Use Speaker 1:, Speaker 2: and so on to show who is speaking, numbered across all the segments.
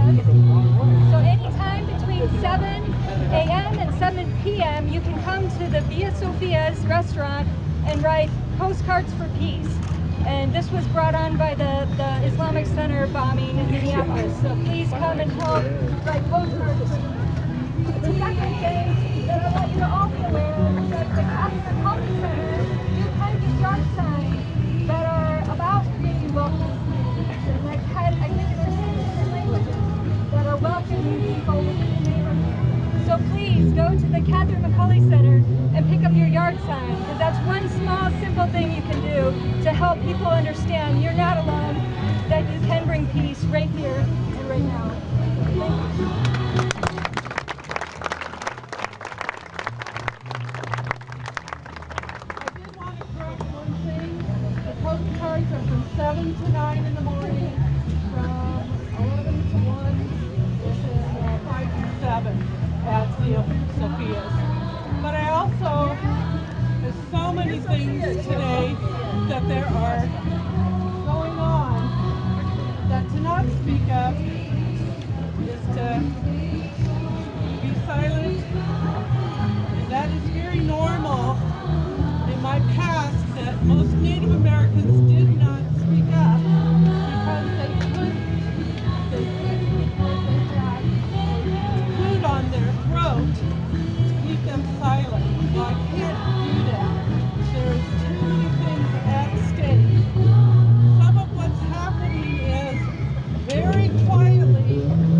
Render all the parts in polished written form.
Speaker 1: Sophia's. So anytime between 7 a.m. and 7 p.m. you can come to the Via Sophia's restaurant and write postcards for peace. And this was brought on by the Islamic Center bombing in Minneapolis. So please come and help write postcards for peace. The second thing that I want you to all be aware of is that the Catherine McCullough Center do kind of yard signs that are about being welcoming communities. And I think there's 6 different languages that are welcoming people within the neighborhood. So please go to the Catherine McCullough Center and pick up your yard sign, because that's one small, simple thing you can do to help people understand you're not alone, that you can bring peace right here and right now. Thank you.
Speaker 2: Postcards are from 7 to 9 in the morning, from 11 to 1, and 5 to 7 at the Sophia's. But I also, there's so many things today that there are going on that to not speak up is to be silent, and that is very normal. In my past, that most Native Americans did not speak up because they couldn't because they had food on their throat to keep them silent. Well, I can't do that. There's too many things at stake. Some of what's happening is very quietly,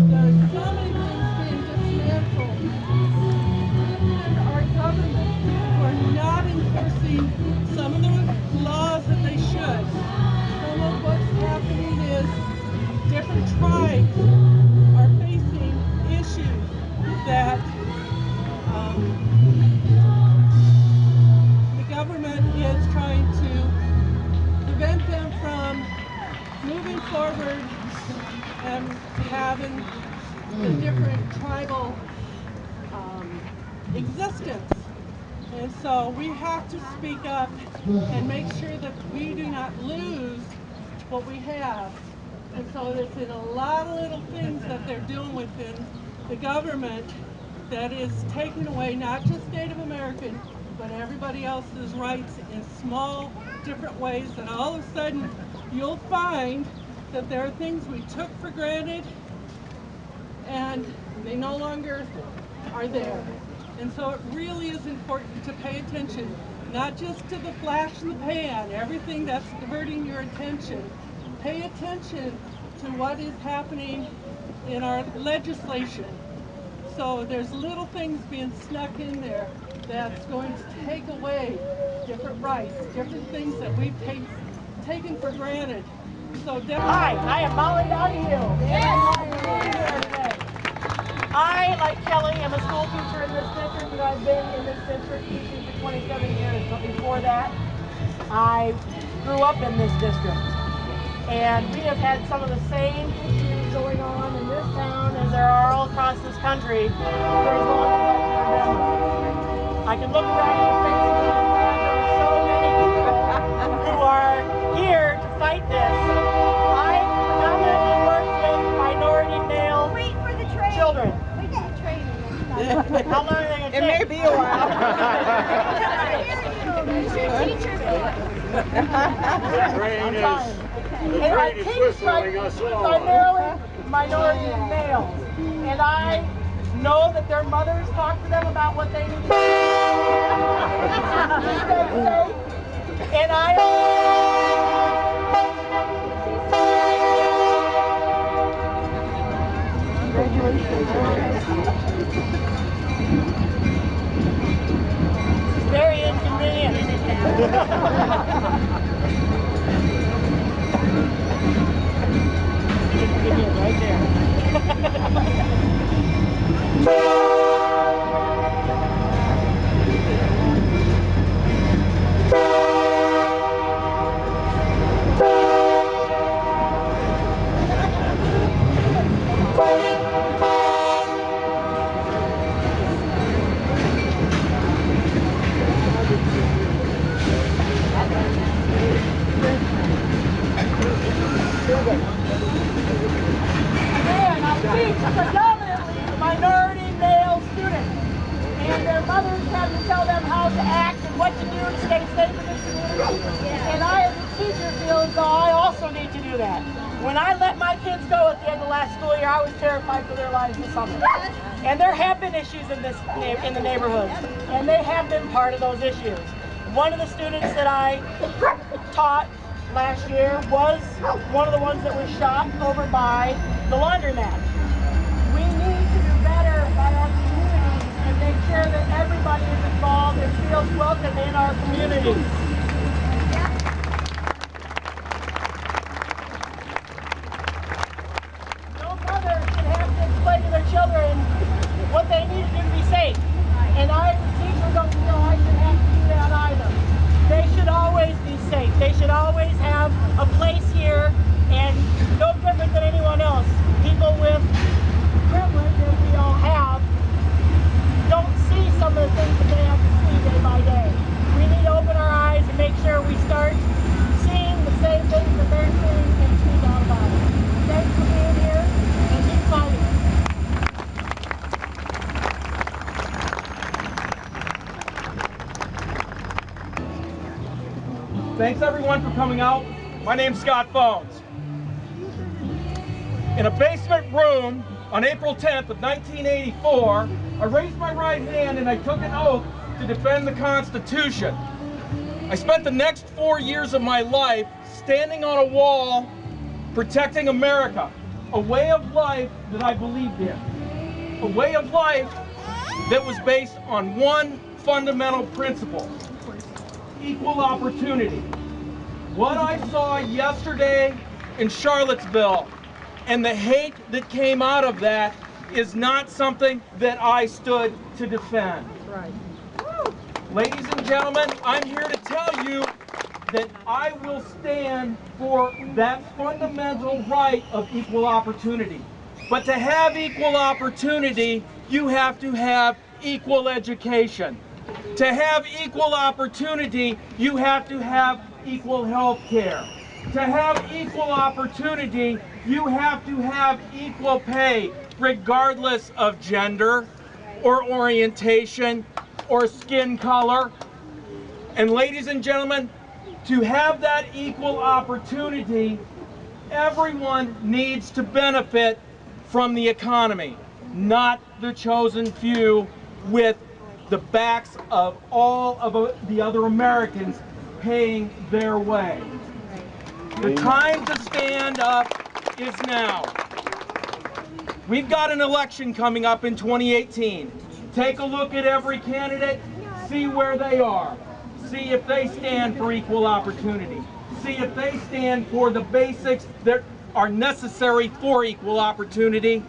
Speaker 2: there's so many things being dismantled. And our government, who are not enforcing some of the laws that they should. Some of what's happening is different tribes are facing issues that the government is trying to prevent them from moving forward and having the different tribal existence. And so we have to speak up and make sure that we do not lose what we have. And so there's been a lot of little things that they're doing within the government that is taking away not just Native American, but everybody else's rights in small, different ways. And all of a sudden, you'll find that there are things we took for granted and they no longer are there. And so it really is important to pay attention, not just to the flash in the pan, everything that's diverting your attention. Pay attention to what is happening in our legislation. So there's little things being snuck in there that's going to take away different rights, different things that we've taken for granted. So
Speaker 3: hi, I am Molly Donahue. Yes. I, like Kelly, am a school teacher in this district, and I've been in this district teaching for 27 years. But before that, I grew up in this district. And we have had some of the same issues going on in this town as there are all across this country for as long as I can remember. I can look around the faces and I'm glad there are so many who are here to fight this. I predominantly work with minority male children.
Speaker 1: We got training.
Speaker 3: How long are they going to take?
Speaker 4: It may be a while.
Speaker 3: And I teach primarily minority males. And I know that their mothers talk to them about what they need to do. And it's very inconvenient. Right there. predominantly minority male students. And their mothers have to tell them how to act and what to do to stay safe in this community. And I, as a teacher, feel as though I also need to do that. When I let my kids go at the end of last school year, I was terrified for their lives this summer. And there have been issues in the neighborhoods, and they have been part of those issues. One of the students that I taught last year was one of the ones that was shot over by the laundromat. We need to do better by our communities and make sure that everybody is involved and feels welcome in our communities. No mother should have to explain to their children what they need to do to be safe. And I, as a teacher, don't feel I should have to do that either. They should always be safe. They should always have a place here, and no different than anyone else. People with privilege, as we all have, don't see some of the things that they have to see day by day. We need to open our eyes and make sure we start seeing the same things that they're seeing and speak out about it. Thanks for being here, and keep fighting.
Speaker 4: Thanks everyone for coming out. My name's Scott Phones. In a basement room on April 10th of 1984, I raised my right hand and I took an oath to defend the Constitution. I spent the next 4 years of my life standing on a wall protecting America, a way of life that I believed in, a way of life that was based on one fundamental principle: equal opportunity. What I saw yesterday in Charlottesville and the hate that came out of that is not something that I stood to defend.
Speaker 3: Right.
Speaker 4: Ladies and gentlemen, I'm here to tell you that I will stand for that fundamental right of equal opportunity. But to have equal opportunity, you have to have equal education. To have equal opportunity, you have to have equal health care. To have equal opportunity, you have to have equal pay, regardless of gender or orientation or skin color. And ladies and gentlemen, to have that equal opportunity, everyone needs to benefit from the economy, not the chosen few with the backs of all of the other Americans paying their way. The time to stand up is now. We've got an election coming up in 2018. Take a look at every candidate, see where they are. See if they stand for equal opportunity. See if they stand for the basics that are necessary for equal opportunity.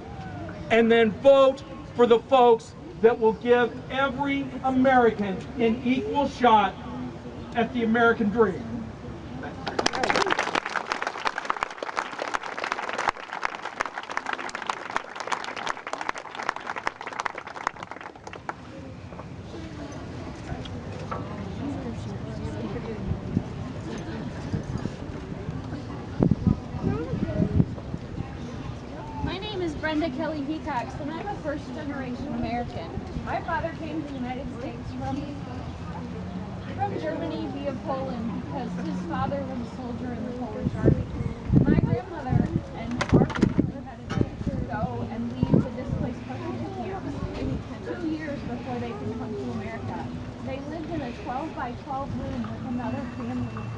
Speaker 4: And then vote for the folks that will give every American an equal shot at the American dream.
Speaker 5: Kelly Hecox, and I'm a first-generation American. My father came to the United States from Germany via Poland because his father was a soldier in the Polish army. My grandmother and our grandmother had to go and leave the displaced refugee camps 2 years before they could come to America. They lived in a 12-by-12 room with another family of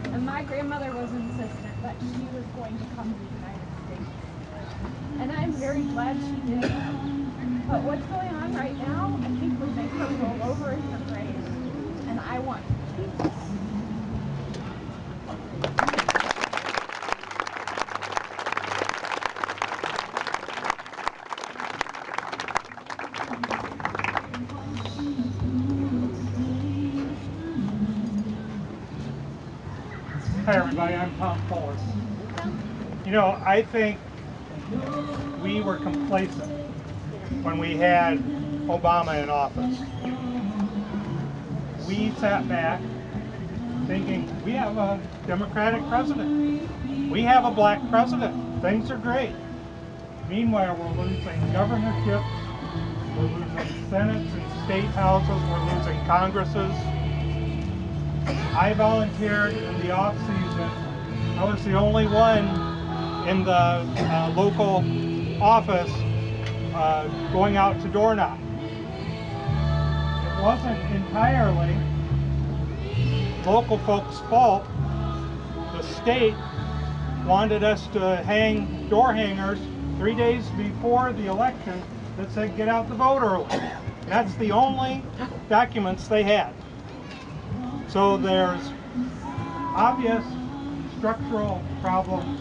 Speaker 5: 4. And my grandmother was insistent that she was going to come to the United States. And I'm very glad she did. But what's going on right now, I think would make her roll over in her grave. And I want to change that.
Speaker 6: Hi everybody, I'm Tom Fuller. You know, I think we were complacent when we had Obama in office. We sat back thinking, we have a Democratic president. We have a black president. Things are great. Meanwhile, we're losing governorships, we're losing senates and state houses, we're losing congresses. I volunteered in the off-season. I was the only one in the local office going out to door knock. It wasn't entirely local folks' fault. The state wanted us to hang door hangers 3 days before the election that said get out the vote early. That's the only documents they had. So there's obvious structural problems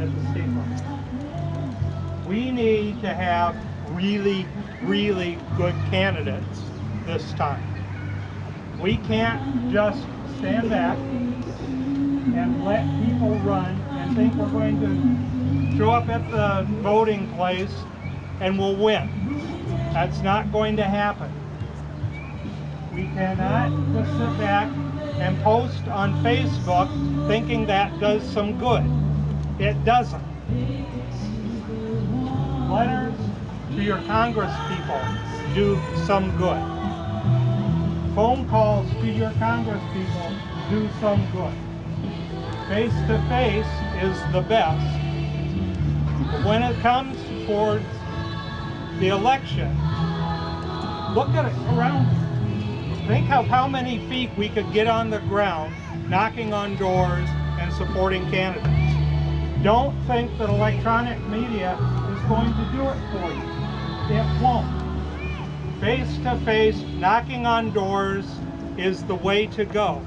Speaker 6: at the state level. We need to have really, really good candidates this time. We can't just stand back and let people run and think we're going to show up at the voting place and we'll win. That's not going to happen. We cannot just sit back and post on Facebook thinking that does some good. It doesn't. Letters to your Congress people do some good. Phone calls to your Congress people do some good. Face-to-face is the best. But when it comes towards the election, look at it around. Think of how many feet we could get on the ground knocking on doors and supporting candidates. Don't think that electronic media is going to do it for you. It won't. Face-to-face, knocking on doors is the way to go.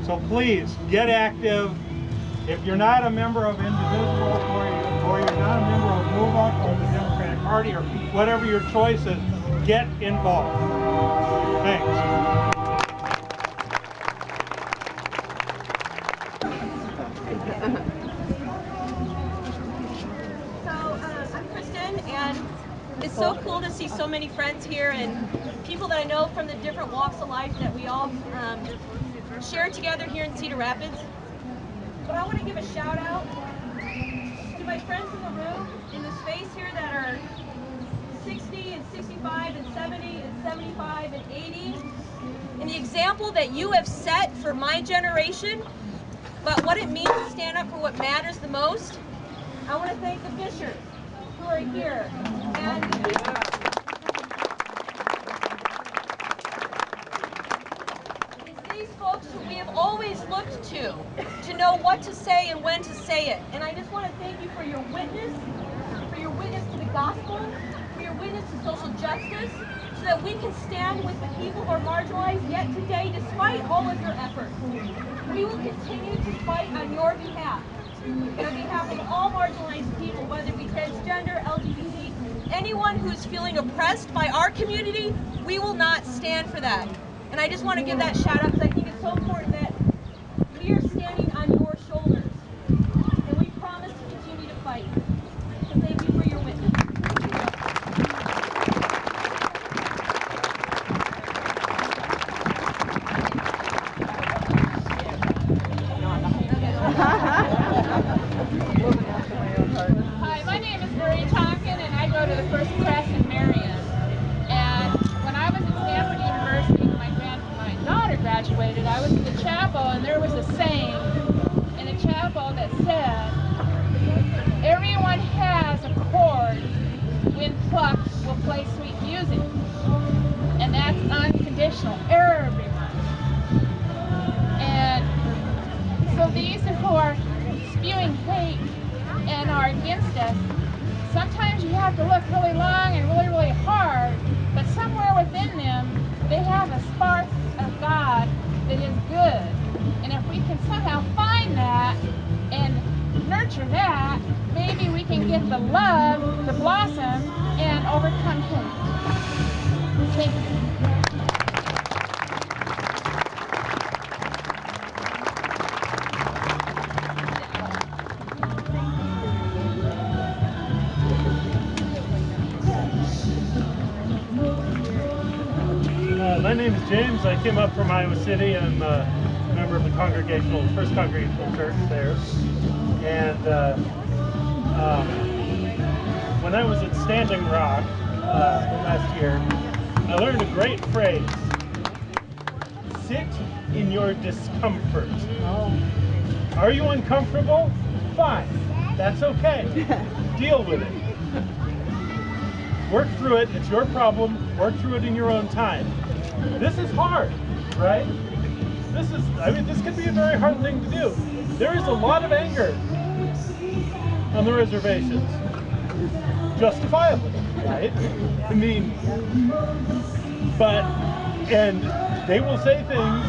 Speaker 6: So please, get active. If you're not a member of Indivisible or you're not a member of MoveUp or the Democratic Party or whatever your choice is, get involved. Thanks.
Speaker 7: It's so cool to see so many friends here and people that I know from the different walks of life that we all share together here in Cedar Rapids. But I want to give a shout out to my friends in the room, in the space here that are 60 and 65 and 70 and 75 and 80. And the example that you have set for my generation about what it means to stand up for what matters the most. I want to thank the Fishers who are here. And it's these folks who we have always looked to know what to say and when to say it. And I just want to thank you for your witness to the gospel, for your witness to social justice, so that we can stand with the people who are marginalized yet today, despite all of your efforts. We will continue to fight on your behalf, on behalf of all marginalized people, whether it be transgender, LGBT, anyone who's feeling oppressed by our community. We will not stand for that. And I just want to give that shout out because I think it's so important that we are standing on your shoulders. And we promise to continue to fight. So thank you for your witness.
Speaker 5: Hi, my name is Marie Tonkin, and I go to the First Press in Marion. And when I was at Stanford University, when my daughter graduated, I was in the chapel, and there was a saying in the chapel that said, "Everyone has a chord. When plucked, will play sweet music." And that's unconditional. Everyone. And so these who are spewing hate and are against us, sometimes you have to look really long and really, really hard, but somewhere within them, they have a spark of God that is good. And if we can somehow find that and nurture that, maybe we can get the love to blossom and overcome hate. Thank you.
Speaker 8: My name is James. I came up from Iowa City. I'm a member of the First Congregational Church there. And when I was at Standing Rock last year, I learned a great phrase. Sit in your discomfort. Are you uncomfortable? Fine. That's okay. Deal with it. Work through it. It's your problem. Work through it in your own time. This is hard, right? This could be a very hard thing to do. There is a lot of anger on the reservations. Justifiably, right? I mean, and they will say things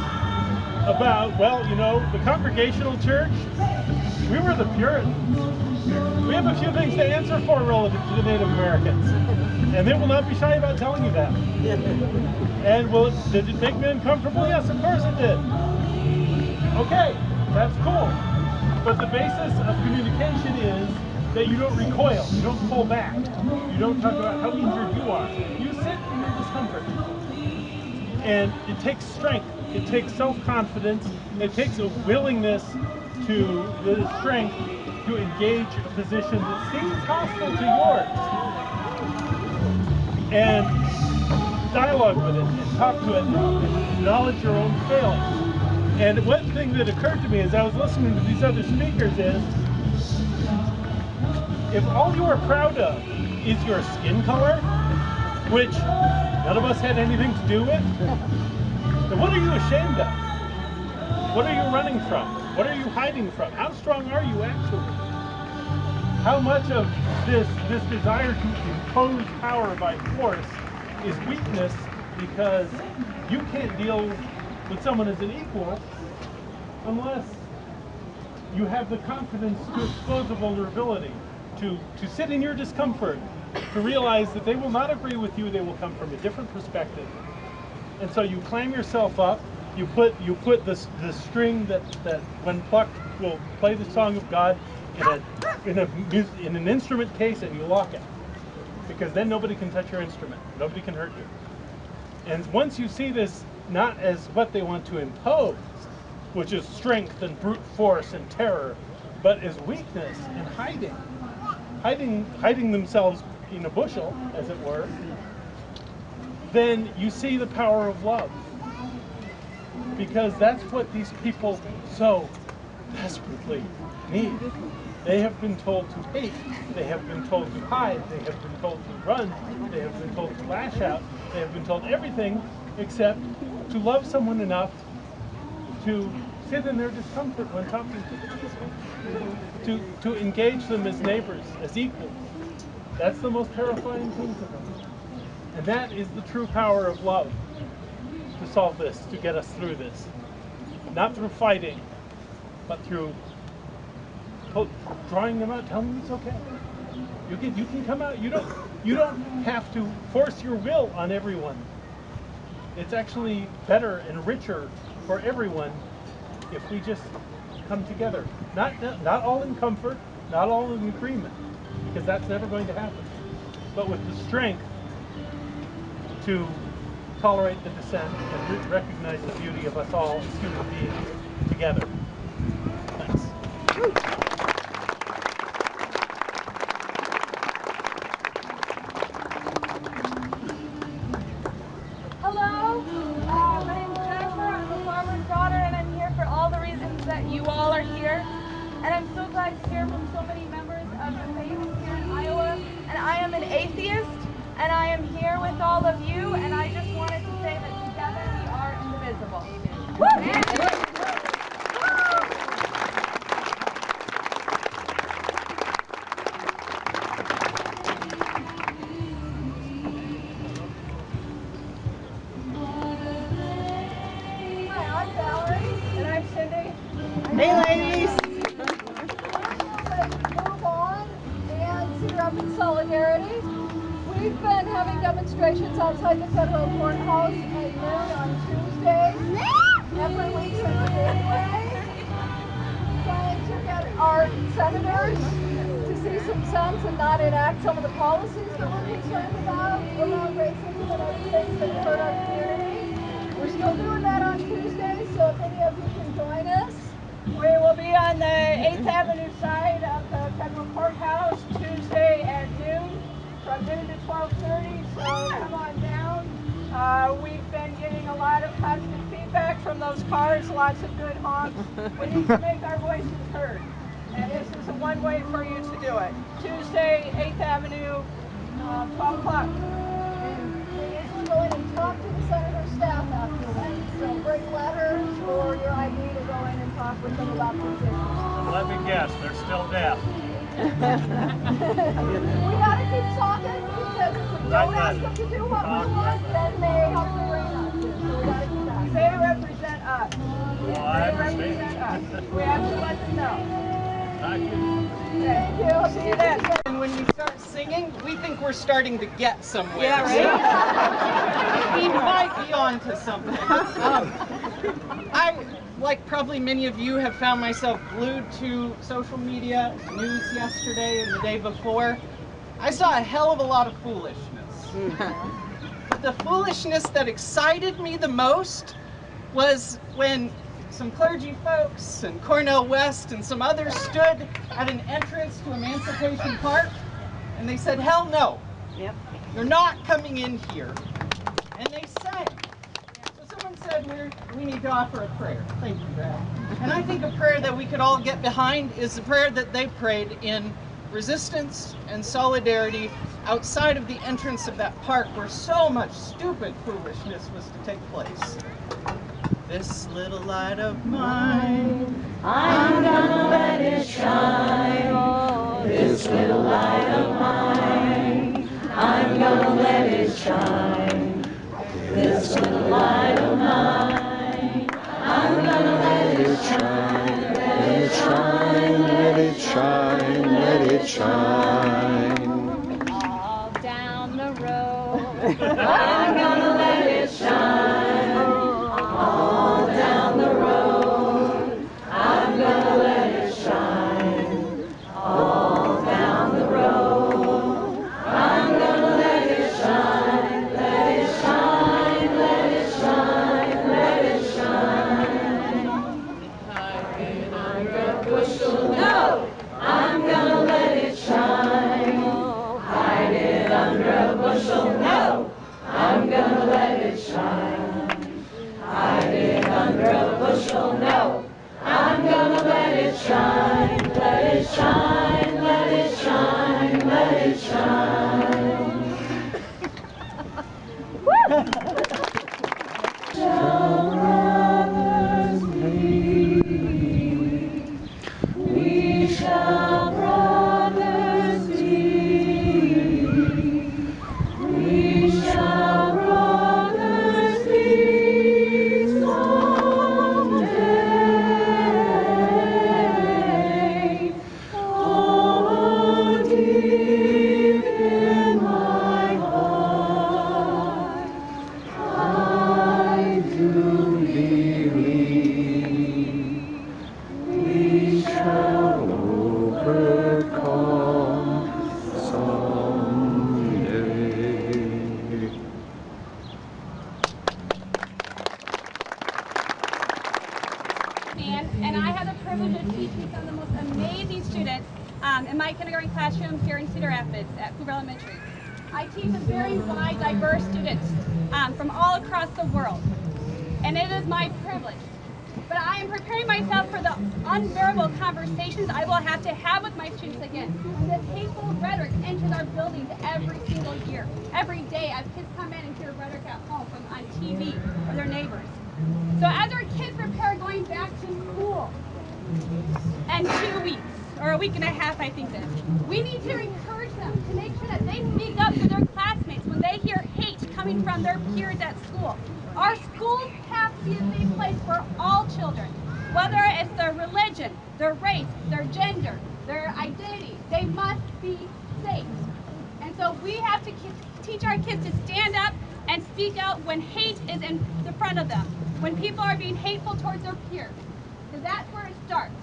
Speaker 8: about, well, you know, the Congregational Church, we were the Puritans. We have a few things to answer for relative to the Native Americans. And they will not be shy about telling you that. And did it make me uncomfortable? Yes, of course it did. Okay, that's cool. But the basis of communication is that you don't recoil, you don't pull back, you don't talk about how injured you are. You sit in your discomfort. And it takes strength, it takes self-confidence, it takes a willingness the strength to engage a position that seems hostile to yours. And dialogue with it, and talk to it, and acknowledge your own failings. And one thing that occurred to me as I was listening to these other speakers is, if all you are proud of is your skin color, which none of us had anything to do with, then what are you ashamed of? What are you running from? What are you hiding from? How strong are you actually? How much of this desire to impose power by force is weakness because you can't deal with someone as an equal unless you have the confidence to expose a vulnerability, to sit in your discomfort, to realize that they will not agree with you, they will come from a different perspective. And so you clam yourself up, you put the string that when plucked will play the song of God in an instrument case, and you lock it. Because then nobody can touch your instrument, nobody can hurt you. And once you see this not as what they want to impose, which is strength and brute force and terror, but as weakness and hiding themselves in a bushel, as it were, then you see the power of love. Because that's what these people so desperately need. They have been told to hate, they have been told to hide, they have been told to run, they have been told to lash out, they have been told everything except to love someone enough to sit in their discomfort when talking to them, to engage them as neighbors, as equals. That's the most terrifying thing to them. And that is the true power of love to solve this, to get us through this. Not through fighting, but through drawing them out, telling them it's okay. You can come out. You don't have to force your will on everyone. It's actually better and richer for everyone if we just come together. Not all in comfort, not all in agreement, because that's never going to happen. But with the strength to tolerate the dissent and recognize the beauty of us all as human beings together. Thanks.
Speaker 5: Hello, my name's Jennifer. I'm a farmer's daughter, and I'm here for all the reasons that you all are here. And I'm so glad to hear from so many members of the faith here in Iowa. And I am an atheist, and I am here with all of you, and I just wanted to say that together we are indivisible. Hi, I'm Valerie, and I'm Cindy.
Speaker 9: Hey, ladies.
Speaker 1: Let's move on and sit up in solidarity. We've been having demonstrations outside the federal courthouse at noon on Tuesday, every week since January, trying to get our senators to see some sense and not enact some of the policies that we're concerned about around racism and other things that hurt our community. We're still doing that on Tuesday, so if any of you can join us.
Speaker 3: We will be on the 8th Avenue side of the federal courthouse Tuesday at noon.
Speaker 2: lot of positive feedback from those cars, lots of good honks. We need to make our voices heard. And this is one way for you to do it. Tuesday, 8th Avenue, 12 o'clock.
Speaker 9: We usually go in and talk to the senator's staff afterwards. So bring letters or your ID to go in and talk with them about these issues.
Speaker 8: Let me guess, they're still deaf.
Speaker 9: We gotta keep talking because if we don't ask them to do what we want, then they have to rein us in. So we gotta keep asking.
Speaker 2: They represent us.
Speaker 8: Well, I
Speaker 2: They represent
Speaker 8: understand.
Speaker 2: us. We have to let them know.
Speaker 8: Thank you.
Speaker 2: Thank you. See you then.
Speaker 10: And when we start singing, we think we're starting to get somewhere.
Speaker 2: Yeah, right?
Speaker 10: We might be on to something. I, like probably many of you, have found myself glued to social media, news yesterday and the day before. I saw a hell of a lot of foolishness. But the foolishness that excited me the most was when some clergy folks and Cornell West and some others stood at an entrance to Emancipation Park and they said, hell no, you're not coming in here. And they sang. So someone said, we need to offer a prayer. Thank you, Brad. And I think a prayer that we could all get behind is the prayer that they prayed in resistance and solidarity outside of the entrance of that park where so much stupid foolishness was to take place. This little light of mine, I'm gonna let it shine. This little light of mine, I'm gonna let it shine. This little light of mine, I'm gonna let it shine. Let it shine, let it shine, let it shine.
Speaker 5: All down the road.
Speaker 10: I'm gonna let it shine. All down the road, I'm gonna let it shine. All down the road, I'm gonna let it shine. Let it shine, let it shine, let it shine. Hide it under a bushel, no, I'm gonna let it shine. Hide it under a bushel, no, I'm gonna let it shine. Hide it under a bushel, no, I'm gonna let it shine. Let it shine, let it shine, let it shine. Shall brothers be? We shall brothers be. We shall brothers be someday. Oh, deep in my heart, I do believe we shall overcome someday.
Speaker 11: And I have the privilege of teaching some of the most amazing students in my kindergarten classroom here in Cedar Rapids at Hoover Elementary. I teach a very wide, diverse students from all across the world, and it is my privilege. But I am preparing myself for the unbearable conversations I will have to have with my students again. This hateful rhetoric enters our buildings every single year. Every day as kids come in and hear rhetoric at home from on TV or their neighbors. So as our kids prepare going back to school in 2 weeks, or a week and a half I think it is, we need to encourage them to make sure that they speak up for their classmates when they hear hate coming from their peers at school. Our schools have to be a safe place for all children, whether it's their religion, their race, their gender, their identity. They must be safe. And so we have to teach our kids to stand up and speak out when hate is in the front of them, when people are being hateful towards their peers, because that's where it starts.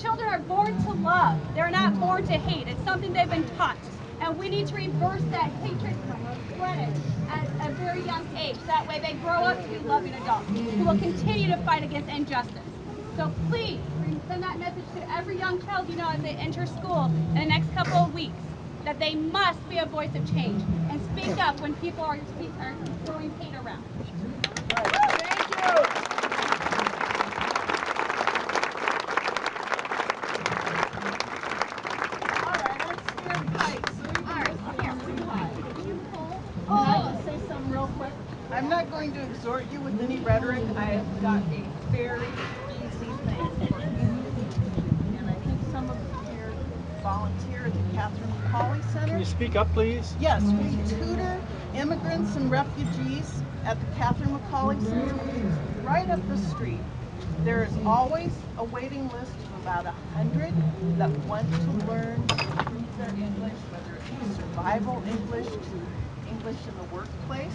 Speaker 11: Children are born to love. They're not born to hate. It's something they've been taught. And we need to reverse that hatred spread it at a very young age. That way they grow up to be loving adults who will continue to fight against injustice. So please send that message to every young child you know as they enter school in the next couple of weeks, that they must be a voice of change and speak up when people are throwing hate around.
Speaker 10: I'm not going to exhort you with any rhetoric. I've got a very easy thing for you. And I think some of you here volunteer at the Catherine McCauley Center.
Speaker 6: Can you speak up, please?
Speaker 10: Yes, we tutor immigrants and refugees at the Catherine McCauley Center, which is right up the street. There is always a waiting list of about 100 that want to learn, improve their English, whether it be survival English to English in the workplace.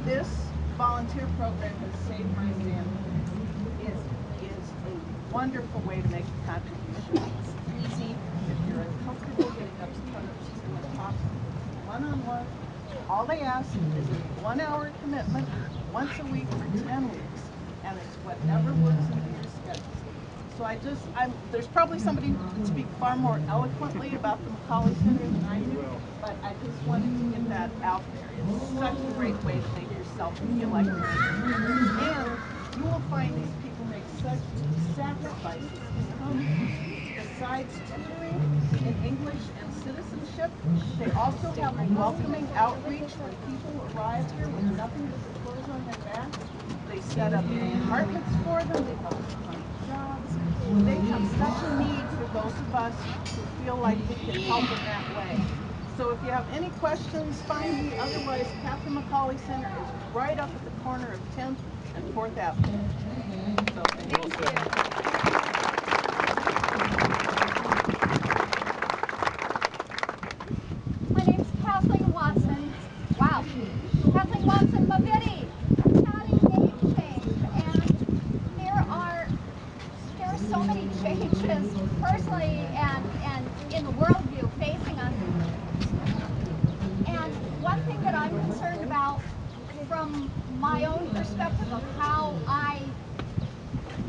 Speaker 10: This volunteer program has saved my family. It is a wonderful way to make a contribution. It's easy. If you're uncomfortable getting up in front of people and talking one-on-one, all they ask is a 1-hour commitment once a week for 10 weeks. And it's whatever works into your schedule. So there's probably somebody who can speak far more eloquently about the McCauley Center than I do, but I just wanted to get that out there. It's such a great way to make yourself feel like you're and you will find these people make such sacrifices to come. Besides tutoring in English and citizenship, they also have a welcoming outreach when people arrive here with nothing but the clothes on their back. They set up apartments for them, they help them find jobs. They have such a need for those of us who feel like we can help in that way. So if you have any questions, find me. Otherwise, Catherine McCauley Center is right up at the corner of 10th and 4th Avenue. So, thank you.
Speaker 9: My name's Kathleen Watson. Wow. Kathleen Watson Maviti. County name change. And there are so many changes personally and in the worldview facing us. And one thing that I'm concerned about from my own perspective of how I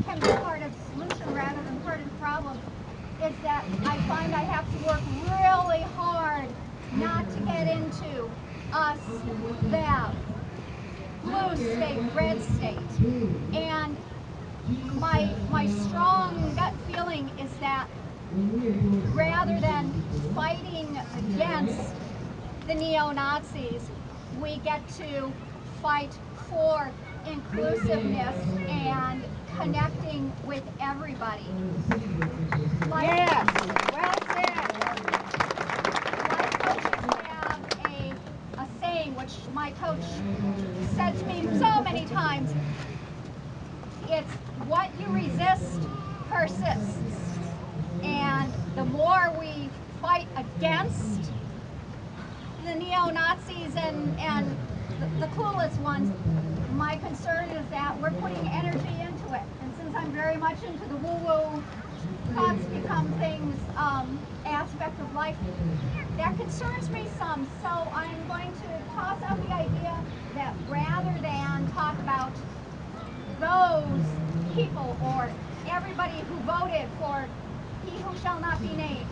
Speaker 9: can be part of the solution rather than part of the problem is that I find I have to work really hard not to get into us, them, blue state, red state. And my strong gut feeling is that rather than fighting against the neo-Nazis, we get to fight for inclusiveness and connecting with everybody. Yes, well said. Life coaches have a saying, which my coach said to me so many times, it's what you resist persists. And the more we fight against the neo-Nazis and the clueless ones, my concern is that we're putting energy into it. And since I'm very much into the woo-woo, thoughts become things aspect of life, that concerns me some. So I'm going to toss out the idea that rather than talk about those people or everybody who voted for he who shall not be named,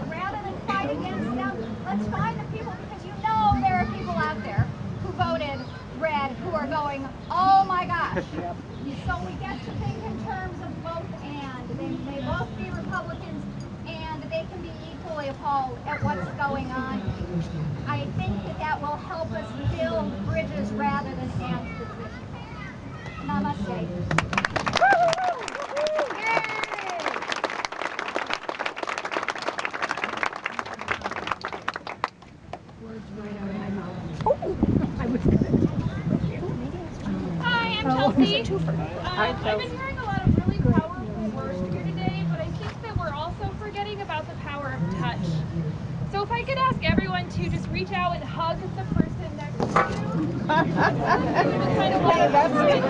Speaker 9: rather than fight against them, let's find the people, because you know there are people out there who voted red who are going, oh my gosh. So we get to think in terms of both and. They may both be Republicans and they can be equally appalled at what's going on. I think that will help us build bridges rather than end division. Namaste.
Speaker 11: Hi, I'm Chelsea. I've been hearing a lot of really powerful words here today, but I think that we're also forgetting about the power of touch. So if I could ask everyone to just reach out and hug the person next to you. Just kind of like,
Speaker 12: That's right.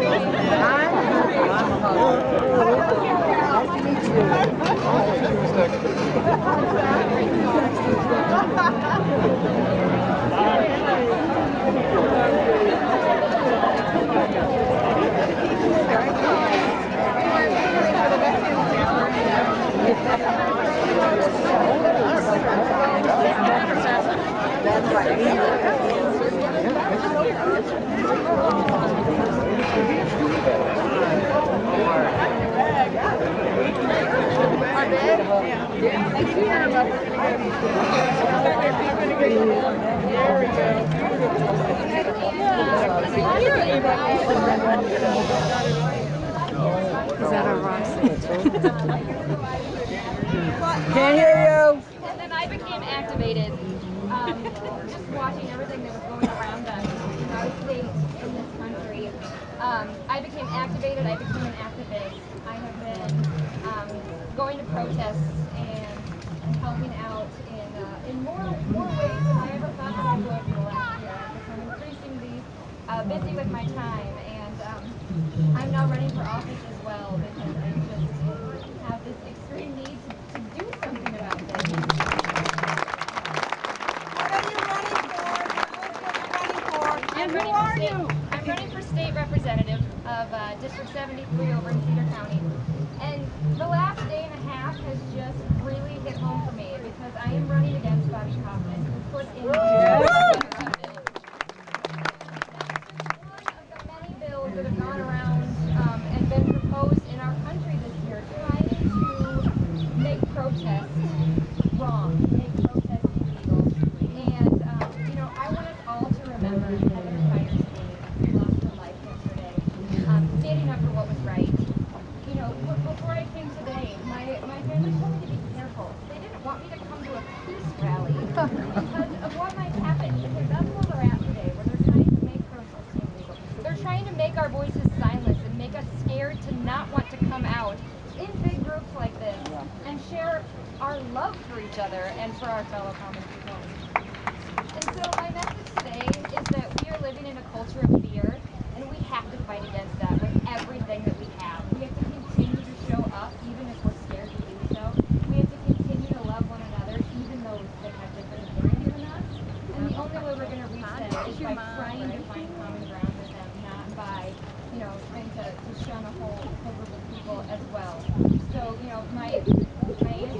Speaker 12: Can't hear you.
Speaker 11: And then I became activated, just watching everything that was going around us in our state, in this country. I became activated, I became an activist. I have been going to protests and helping out in more ways than I ever thought that I would in the last year. I've become increasingly busy with my time, and I'm now running for office as well because I just have this extreme need to do something about this.
Speaker 12: What are you running for? And who are you?
Speaker 11: I'm running for state representative of District 73 over in Cedar County. And the last day and a half has just really hit home for me because I am running against Bobby Kaufman, who put in one of the many bills that have gone around and been proposed in our country this year trying to make protests wrong, make protests illegal. And, I want us all to remember Heather Spider's name, who lost her life yesterday, standing up for what was right. Before I came today, my family told me to be careful. They didn't want me to come to a peace rally because of what might happen, because that's where we're at today, where they're trying to make protesting illegal. They're trying to make our voices silent and make us scared to not want to come out in big groups like this and share our love for each other and for our fellow common people. And so my message today is that we are living in a culture of fear, and we have to fight against that with everything that we have. We have to continue to show up even if we're scared to do so. We have to continue to love one another, even those that have different opinions than us. And the only way we're going to reach them is by trying to find common ground with them, not by, trying to shun a whole group of people as well. So, my answer is the way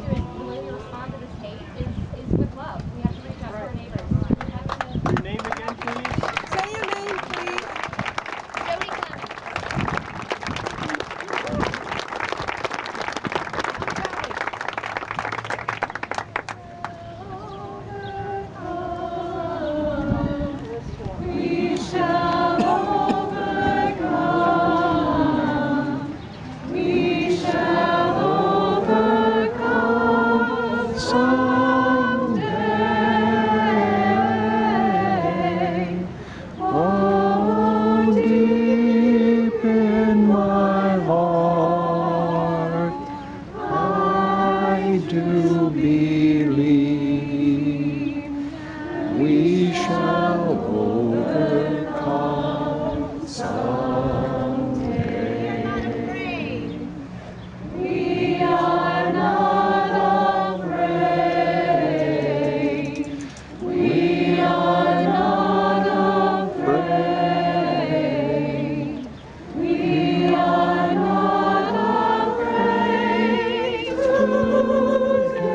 Speaker 11: we respond to this hate is with love. We have to reach out to our neighbors.
Speaker 8: Your name again, please?
Speaker 12: Say your name, please.
Speaker 11: Jody Clemens.
Speaker 13: We shall overcome. We shall overcome someday. Oh, deep in my heart, I do believe we shall overcome someday. We are not afraid. We are not afraid. We are not afraid today.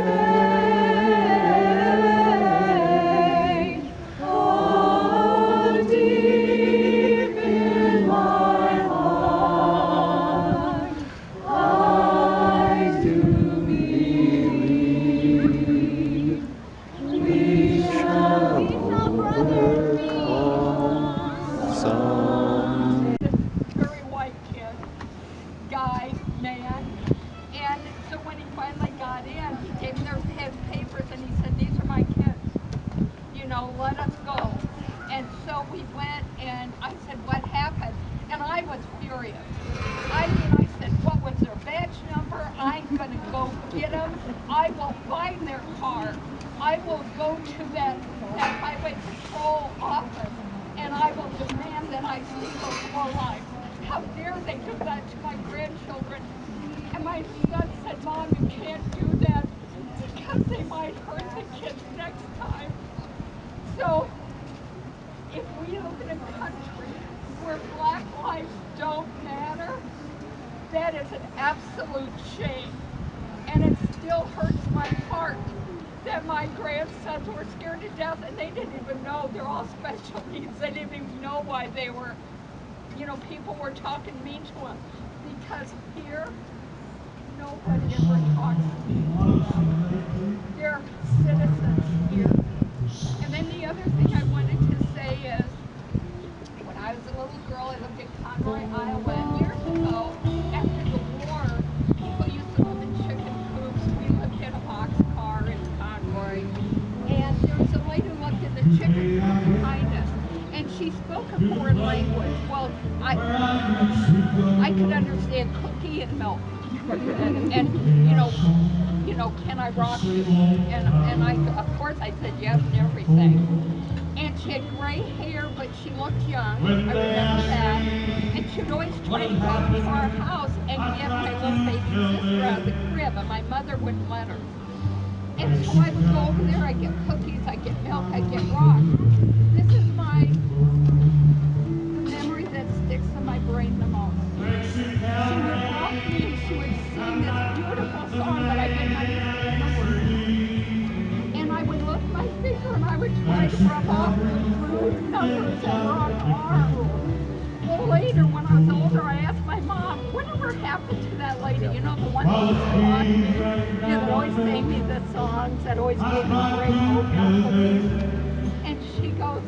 Speaker 13: Oh, deep in my heart, I do believe we shall overcome someday.
Speaker 2: Very white kid, guy, man. And so when he finally got in, he gave me his papers and he said, "These are my kids. Let us go." And so we went and I said, "What happened?" And I was furious. I said, "What was their badge number? I'm going to go get them. I will find their car. I will go to that highway patrol office and I will demand that I see those four lives. How dare they do that to my grandchildren?" And my son said, "Mom, you can't do that because they might hurt the kids next time." So, if we live in a country where black lives don't matter, that is an absolute shame. And it still hurts my heart that my grandsons were scared to death and they didn't even know. They're all special needs. They didn't even know why they were, people were talking mean to them. Because here, nobody ever talks to me. They're citizens here. And
Speaker 14: chicken from kindness. And she spoke a foreign language. Well, I could understand cookie and milk. And you know, can I rock you? And I, of course, I said yes and everything. And she had gray hair, but she looked young. I remember that. And she would always try to go up to our house and get my little baby sister out of the crib, and my mother wouldn't let her. And so I would go over there, I'd get cookies, I'd get milk, I'd get rocks. This is the memory that sticks in my brain the most. She would walk me and she would sing this beautiful song that I didn't understand a word. And I would lift my finger and I would try to rub off the blue numbers that were on her arm. Well, later, when I was older, I asked my mom, whatever happened to that lady? You know, the one who taught me, that always sang me the songs, that always gave me great oatmeal cookies. And she goes,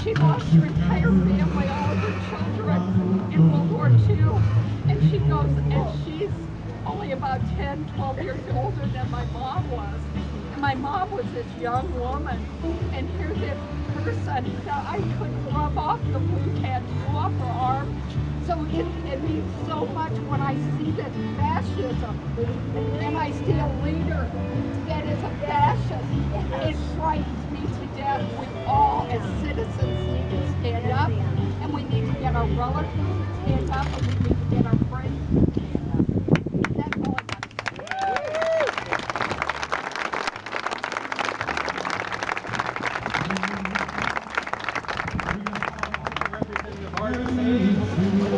Speaker 14: she lost her entire family, all of her children in World War II. And she goes, and she's only about 10, 12 years older than my mom was. And my mom was this young woman. And here's this person that I couldn't rub off the blue tattoo off her arm. So it means so much when I see this fascism and I see a leader that is a fascist. It frightens me to death. We all, as citizens, need to stand up, and we need to get our relatives to stand up, and we need to get our friends to stand up. That's all I got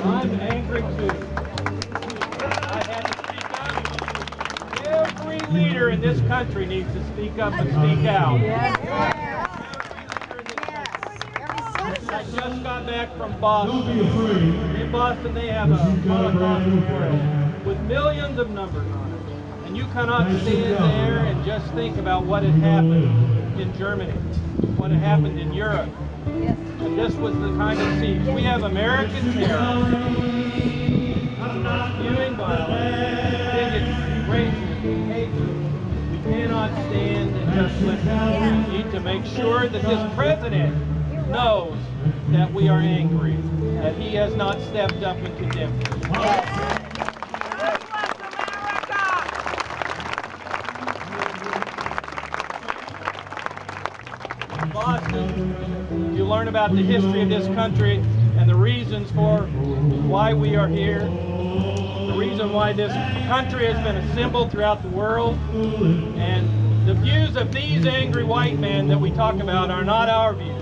Speaker 4: I'm angry too. I had to speak up. Every leader in this country needs to speak up and speak out. I just got back from Boston. In Boston they have a Holocaust memorial with millions of numbers on it. And you cannot stand there and just think about what had happened in Germany, what had happened in Europe. And this was the kind of siege. We have American terror, spewing violence, bigotry, racism, hatred. We cannot stand and just listen. We need to make sure that this president knows that we are angry, that he has not stepped up and condemned us. Boston, you learn about the history of this country and the reasons for why we are here, the reason why this country has been a symbol throughout the world, and the views of these angry white men that we talk about are not our views.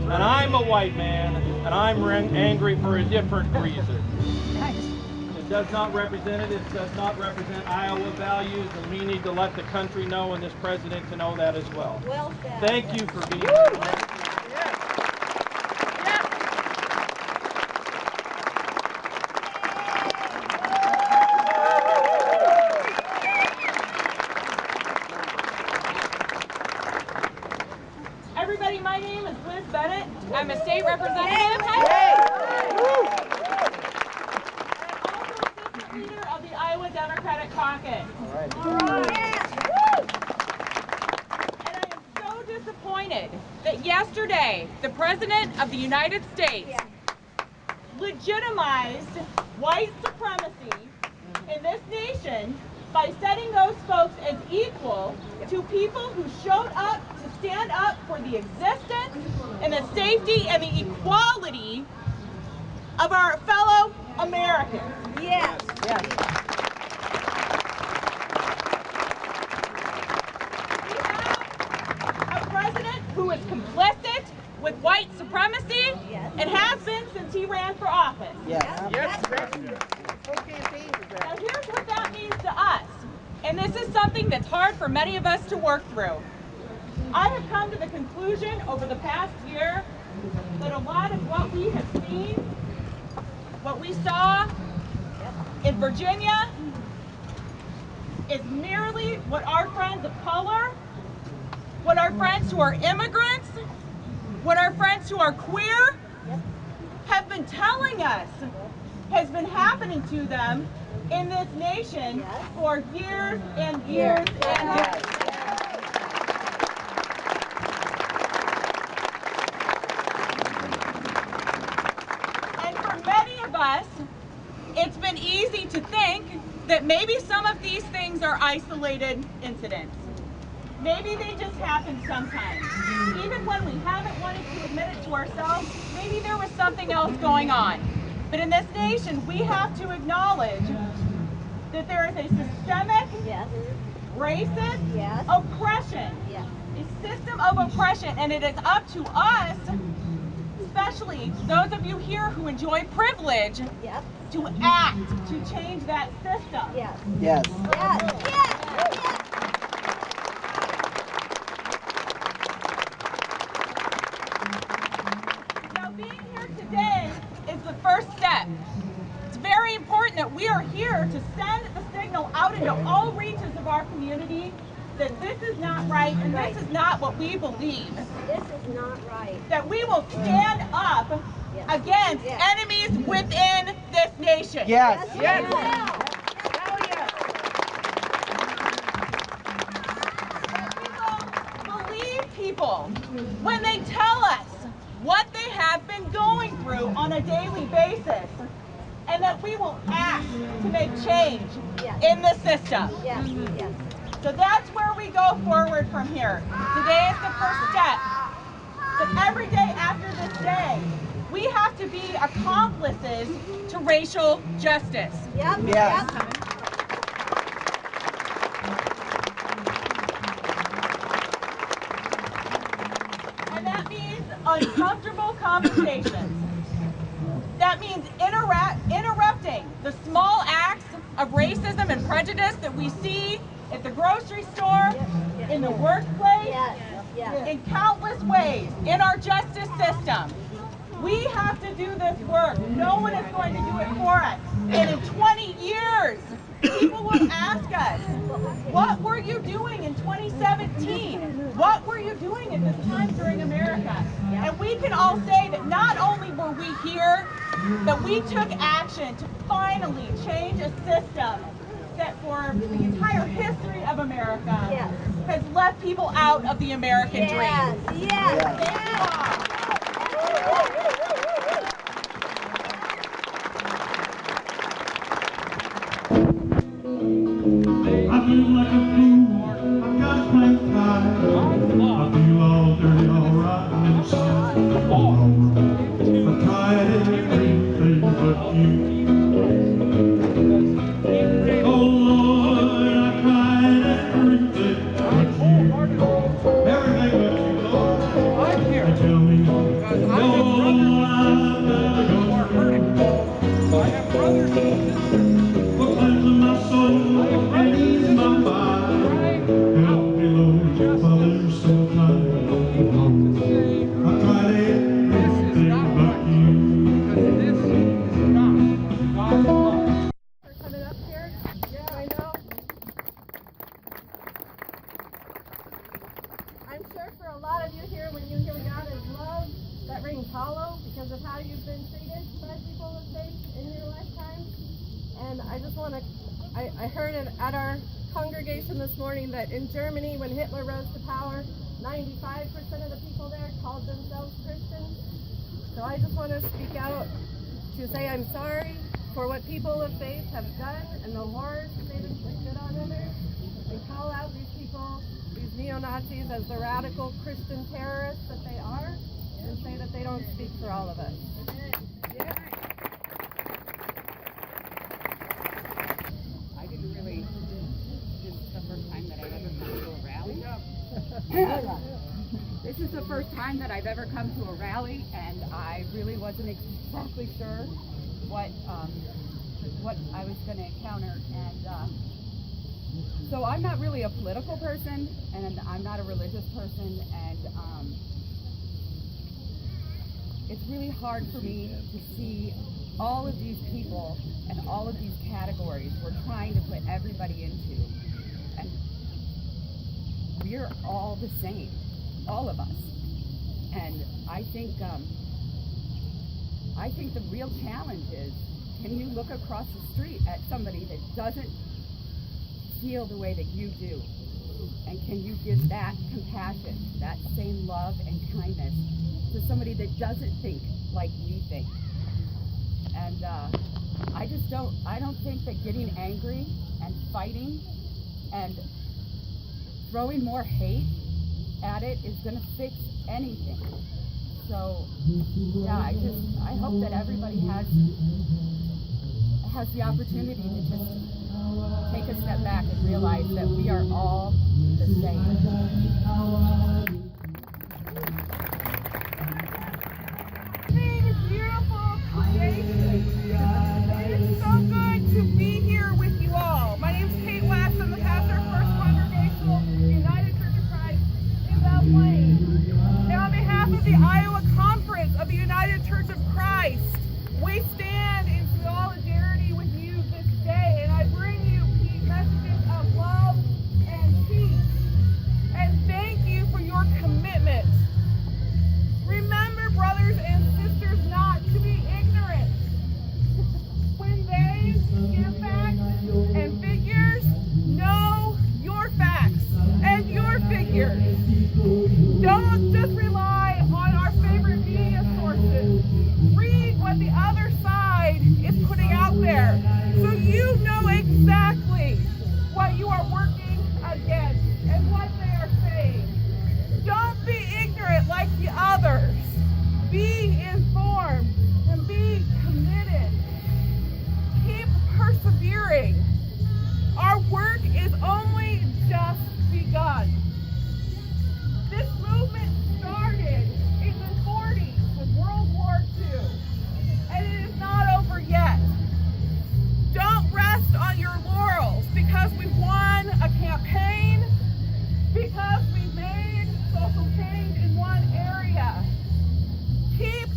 Speaker 4: And I'm a white man, and I'm angry for a different reason. It does not represent it. It does not represent Iowa values, and we need to let the country know and this president to know that as well.
Speaker 12: Well said.
Speaker 4: Thank you for being here.
Speaker 7: Everybody, my name is Liz Bennett. I'm a state representative. Leader of the Iowa Democratic Caucus. And I am so disappointed that yesterday the President of the United States legitimized white supremacy in this nation by setting those folks as equal to people who showed up to stand up for the existence and the safety and the equality of our fellow Americans.
Speaker 12: Yes.
Speaker 7: Yes. We have a president who is complicit with white supremacy and has been since he ran for office.
Speaker 3: Yes.
Speaker 7: Now here's what that means to us, and this is something that's hard for many of us to work through. I have come to the conclusion over the past year that a lot of what we have seen, what we saw in Virginia, is merely what our friends of color, what our friends who are immigrants, what our friends who are queer have been telling us has been happening to them in this nation for years and years and years. that maybe some of these things are isolated incidents. Maybe they just happen sometimes. Even when we haven't wanted to admit it to ourselves, maybe there was something else going on. But in this nation, we have to acknowledge that there is a systemic, racist oppression, a system of oppression, and it is up to us, especially those of you here who enjoy privilege, to act to change that system. Now, being here today is the first step. It's very important that we are here to send the signal out into all reaches of our community that this is not right and this is not what we believe.
Speaker 9: This is not right.
Speaker 7: That we will stand up against enemies within this nation. That we will believe people when they tell us what they have been going through on a daily basis, and that we will act to make change in the system. So that's where we go forward from here. Today is the first step. But every day after this day, we have to be accomplices to racial justice. And that means uncomfortable conversations. That means interrupting the small acts of racism and prejudice that we see at the grocery store, in the workplace, in countless ways, in our justice system. We have to do this work. No one is going to do it for us. And in 20 years, people will ask us, what were you doing in 2017? What were you doing at this time during America? And we can all say that not only were we here, but we took action to finally change a system that for the entire history of America has left people out of the American dream.
Speaker 15: I feel like a fool, I've got a flat tire. I feel all dirty, all rotten inside. I've tried everything but you. Oh Lord, I've tried everything but you. Everything but you, Lord. And tell me, oh, I've got to go through. I have brothers for cleansing my soul and easing my mind. Help me, Lord, while there's still time. I've tried everything but you.
Speaker 2: Coming up here? I know. I'm sure for a lot of you here, when you hear God is love, that rings hollow because of how you've been treated by people of faith in your lifetime. And I just want to, I heard it at our congregation this morning that in Germany, when Hitler rose to power, 95% of the people there called themselves Christians. So I just want to speak out to say I'm sorry for what people of faith have done and the horrors that they've inflicted on others, and call out these people, these neo-Nazis, as the radical Christian terrorists that they are, and say that they don't speak for all of us.
Speaker 16: I didn't really, this is the first time that I've ever come to a rally. This is the first time that I've ever come to a rally, and I really wasn't exactly sure what I was going to encounter. And so I'm not really a political person, and I'm not a religious person, and it's really hard for me to see all of these people and all of these categories we're trying to put everybody into. And we're all the same, all of us. And I think the real challenge is, can you look across the street at somebody that doesn't feel the way that you do? And can you give that compassion, that same love and kindness to somebody that doesn't think like we think? And I don't think that getting angry and fighting and throwing more hate at it is going to fix anything. So, yeah, I hope that everybody has the opportunity to just take a step back and realize that we are all the same.
Speaker 12: Beautiful creation. It is so good to be here with you all. My name is Kate West. I'm the pastor of First Congregational United Church of Christ in Belle Plaine. And on behalf of the Iowa Conference of the United Church of Christ, we stand in solidarity with you this day, and I bring you messages of love and peace. And thank you for your commitment. Remember, brothers and sisters, not to be ignorant. When they give facts and figures, know your facts and your figures. Don't just rely on our favorite media sources. Read what the other side is putting out there so you know exactly what you are working against and what they are saying. Don't be ignorant like the others. Be informed and be committed. Keep persevering. Our work is only just begun. This movement started in the 40s with World War II, and it is not over yet. Don't rest on your laurels because we won a campaign, because we made social change in one area. Keep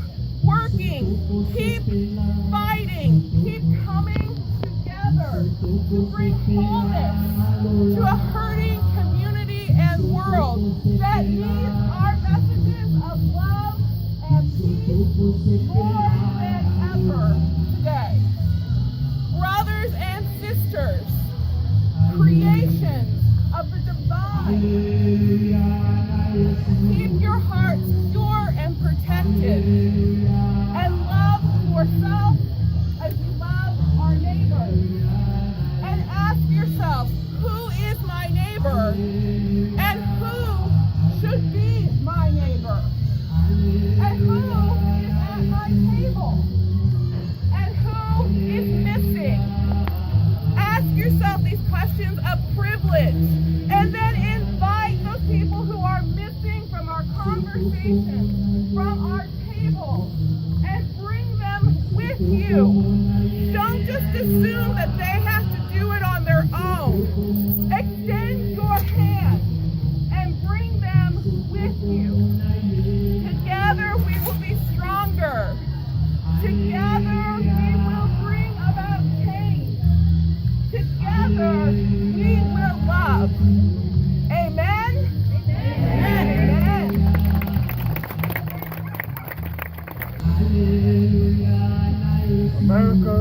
Speaker 12: working, keep fighting, keep coming together to bring wholeness to a hurting community and world that needs our messages of love and peace more than ever today. Brothers and sisters, creations of the divine, keep your hearts pure and protected, and love yourself as you love our neighbor. And ask yourself, who is my neighbor? And who should be my neighbor? And who is at my table? And who is missing? Ask yourself these questions of privilege, and then invite those people who are missing from our conversation, from our table, and bring them with you. Don't just assume that they have to do it on their own. Extend your hand and bring them with you. Together we will be stronger. Together we will bring about change. Together we will love. Amen? Amen.
Speaker 17: America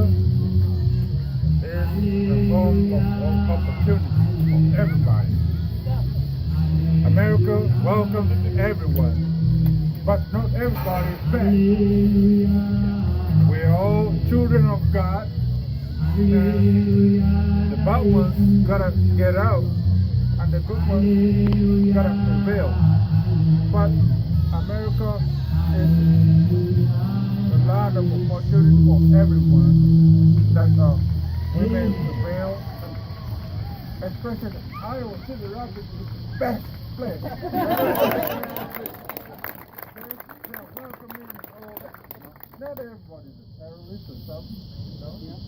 Speaker 17: is the home of opportunity for everybody. America welcomes everyone, but not everybody is bad. We are all children of God, and the bad ones gotta get out, and the good ones gotta prevail. But America is a lot of opportunity for everyone that women prevail, especially Iowa City Rapids is the best place. Not everybody is a terrorist or something, you know,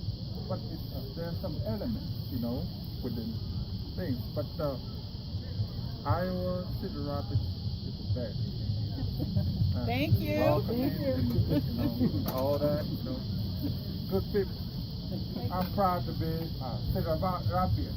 Speaker 17: but there's some elements, you know, within things. But Iowa City Rapids is the best.
Speaker 12: Thank you.
Speaker 17: Thank you. You know, all that, you know, good people. I'm proud to be City Rapids.